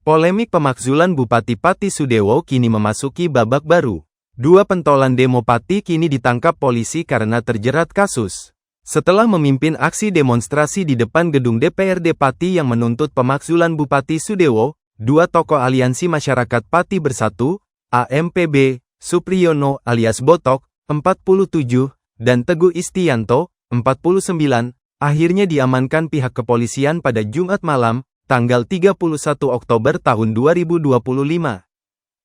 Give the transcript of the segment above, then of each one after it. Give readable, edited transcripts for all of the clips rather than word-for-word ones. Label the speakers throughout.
Speaker 1: Polemik pemakzulan Bupati Pati Sudewo kini memasuki babak baru. Dua pentolan demo Pati kini ditangkap polisi karena terjerat kasus. Setelah memimpin aksi demonstrasi di depan gedung DPRD Pati yang menuntut pemakzulan Bupati Sudewo, dua tokoh Aliansi Masyarakat Pati Bersatu, AMPB, Supriyono alias Botok, 47, dan Teguh Istiyanto, 49, akhirnya diamankan pihak kepolisian pada Jumat malam, tanggal 31 Oktober tahun 2025.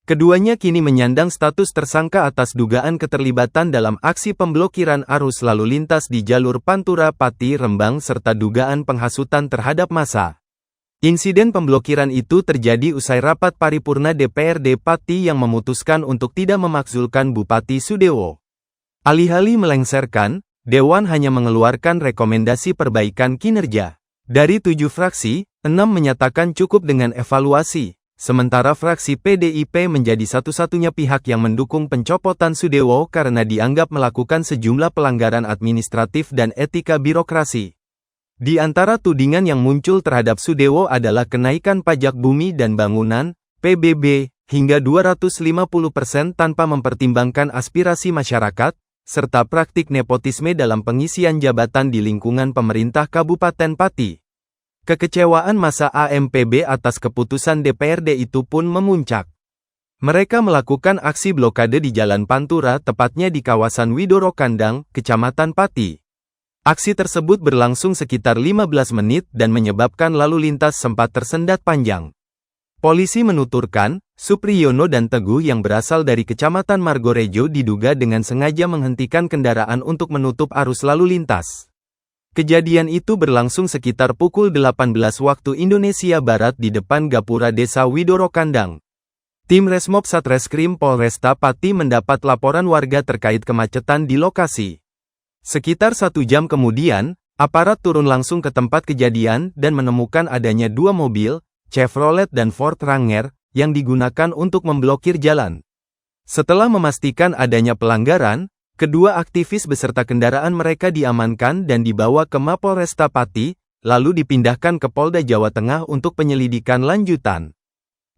Speaker 1: Keduanya kini menyandang status tersangka atas dugaan keterlibatan dalam aksi pemblokiran arus lalu lintas di jalur Pantura Pati Rembang serta dugaan penghasutan terhadap massa. Insiden pemblokiran itu terjadi usai rapat paripurna DPRD Pati yang memutuskan untuk tidak memakzulkan Bupati Sudewo. Alih-alih melengsarkan, Dewan hanya mengeluarkan rekomendasi perbaikan kinerja. Dari 7 fraksi, 6 menyatakan cukup dengan evaluasi, sementara fraksi PDIP menjadi satu-satunya pihak yang mendukung pencopotan Sudewo karena dianggap melakukan sejumlah pelanggaran administratif dan etika birokrasi. Di antara tudingan yang muncul terhadap Sudewo adalah kenaikan pajak bumi dan bangunan, PBB, hingga 250% tanpa mempertimbangkan aspirasi masyarakat, serta praktik nepotisme dalam pengisian jabatan di lingkungan pemerintah Kabupaten Pati. Kekecewaan massa AMPB atas keputusan DPRD itu pun memuncak. Mereka melakukan aksi blokade di Jalan Pantura tepatnya di kawasan Widoro Kandang, Kecamatan Pati. Aksi tersebut berlangsung sekitar 15 menit dan menyebabkan lalu lintas sempat tersendat panjang. Polisi menuturkan, Supriyono dan Teguh yang berasal dari Kecamatan Margorejo diduga dengan sengaja menghentikan kendaraan untuk menutup arus lalu lintas. Kejadian itu berlangsung sekitar pukul 18 waktu Indonesia Barat di depan Gapura Desa Widoro Kandang. Tim Resmob Satreskrim Polresta Pati mendapat laporan warga terkait kemacetan di lokasi. Sekitar 1 jam kemudian, aparat turun langsung ke tempat kejadian dan menemukan adanya 2 mobil, Chevrolet dan Ford Ranger, yang digunakan untuk memblokir jalan. Setelah memastikan adanya pelanggaran, kedua aktivis beserta kendaraan mereka diamankan dan dibawa ke Mapolresta Pati, lalu dipindahkan ke Polda Jawa Tengah untuk penyelidikan lanjutan.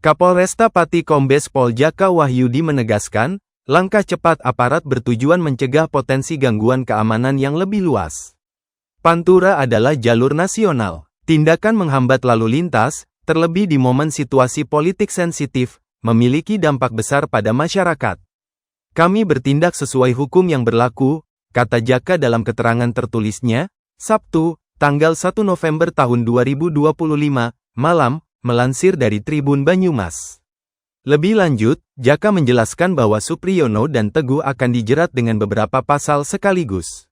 Speaker 1: Kapolresta Pati Kombes Pol Jaka Wahyudi menegaskan, langkah cepat aparat bertujuan mencegah potensi gangguan keamanan yang lebih luas. Pantura adalah jalur nasional. Tindakan menghambat lalu lintas, terlebih di momen situasi politik sensitif, memiliki dampak besar pada masyarakat. Kami bertindak sesuai hukum yang berlaku, kata Jaka dalam keterangan tertulisnya, Sabtu, tanggal 1 November tahun 2025, malam, melansir dari Tribun Banyumas. Lebih lanjut, Jaka menjelaskan bahwa Supriyono dan Teguh akan dijerat dengan beberapa pasal sekaligus.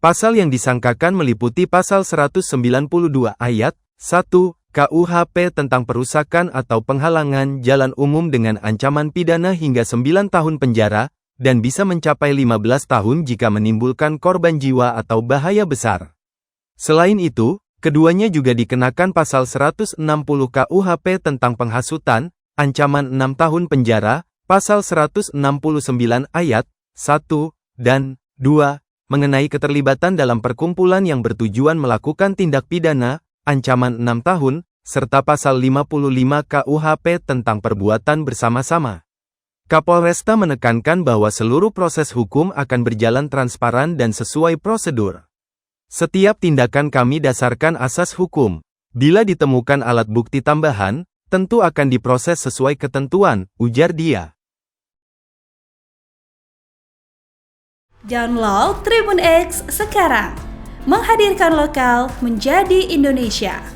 Speaker 1: Pasal yang disangkakan meliputi pasal 192 ayat 1, KUHP tentang perusakan atau penghalangan jalan umum dengan ancaman pidana hingga 9 tahun penjara, dan bisa mencapai 15 tahun jika menimbulkan korban jiwa atau bahaya besar. Selain itu, keduanya juga dikenakan pasal 160 KUHP tentang penghasutan, ancaman 6 tahun penjara, pasal 169 ayat 1 dan 2, mengenai keterlibatan dalam perkumpulan yang bertujuan melakukan tindak pidana, ancaman 6 tahun, serta pasal 55 KUHP tentang perbuatan bersama-sama. Kapolresta menekankan bahwa seluruh proses hukum akan berjalan transparan dan sesuai prosedur. Setiap tindakan kami dasarkan asas hukum. Bila ditemukan alat bukti tambahan, tentu akan diproses sesuai ketentuan, ujar dia.
Speaker 2: Download Tribun X sekarang. Menghadirkan lokal menjadi Indonesia.